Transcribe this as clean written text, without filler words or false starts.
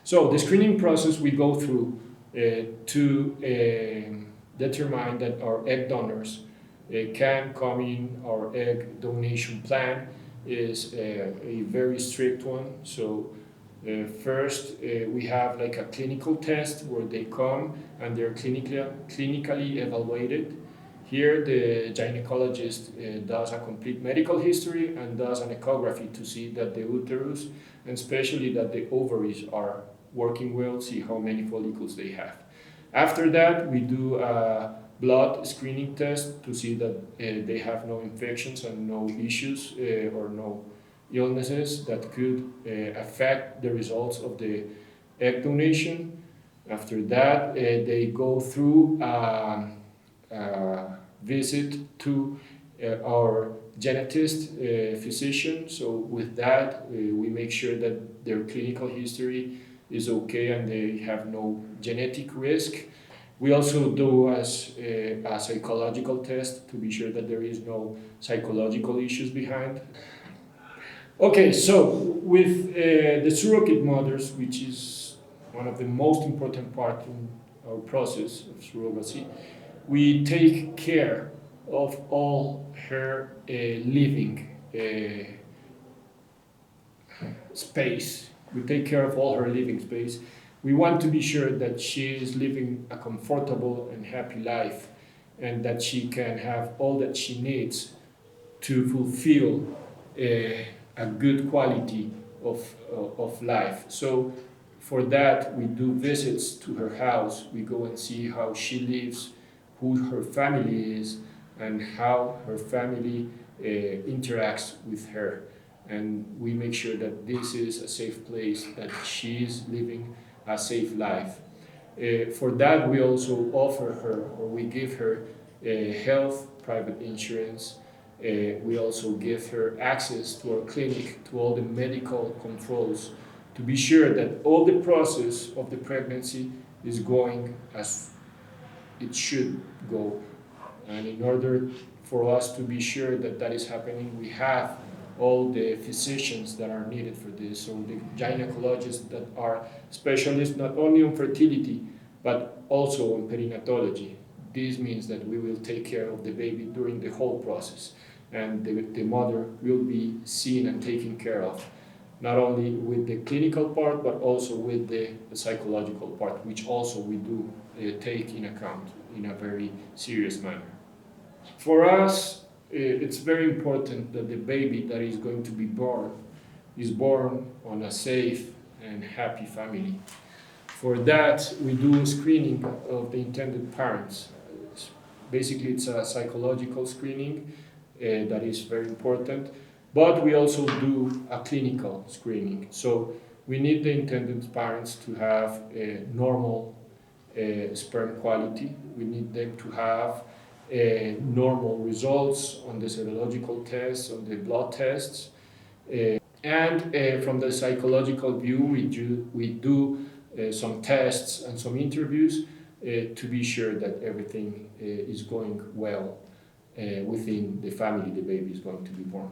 So the screening process we go through to determine that our egg donors can come in our egg donation plan is a very strict one. So first, we have like a clinical test where they come and they're clinically evaluated. Here, the gynecologist does a complete medical history and does an echography to see that the uterus and especially that the ovaries are working well, see how many follicles they have. After that, we do a blood screening test to see that they have no infections and no issues or no illnesses that could affect the results of the egg donation. After that, they go through visit to our genetist physician. So with that, we make sure that their clinical history is okay and they have no genetic risk. We also do a psychological test to be sure that there is no psychological issues behind. Okay, so with the surrogate mothers, which is one of the most important parts in our process of surrogacy, we take care of all her living space. We take care of all her living space. We want to be sure that she is living a comfortable and happy life and that she can have all that she needs to fulfill a good quality of life. So for that, we do visits to her house. We go and see how she lives, who her family is, and how her family interacts with her. And we make sure that this is a safe place, that she is living a safe life. For that, we also offer her, or we give her, health, private insurance. We also give her access to our clinic, to all the medical controls, to be sure that all the process of the pregnancy is going as it should go. And in order for us to be sure that that is happening, we have all the physicians that are needed for this, so the gynecologists that are specialists not only on fertility, but also on perinatology. This means that we will take care of the baby during the whole process, and the mother will be seen and taken care of, not only with the clinical part, but also with the psychological part, which also we do take in account in a very serious manner. For us, it's very important that the baby that is going to be born is born on a safe and happy family. For that, we do screening of the intended parents. Basically, it's a psychological screening that is very important, but we also do a clinical screening. So we need the intended parents to have a normal sperm quality. We need them to have normal results on the serological tests, on the blood tests. And from the psychological view, we do some tests and some interviews to be sure that everything is going well within the family the baby is going to be born.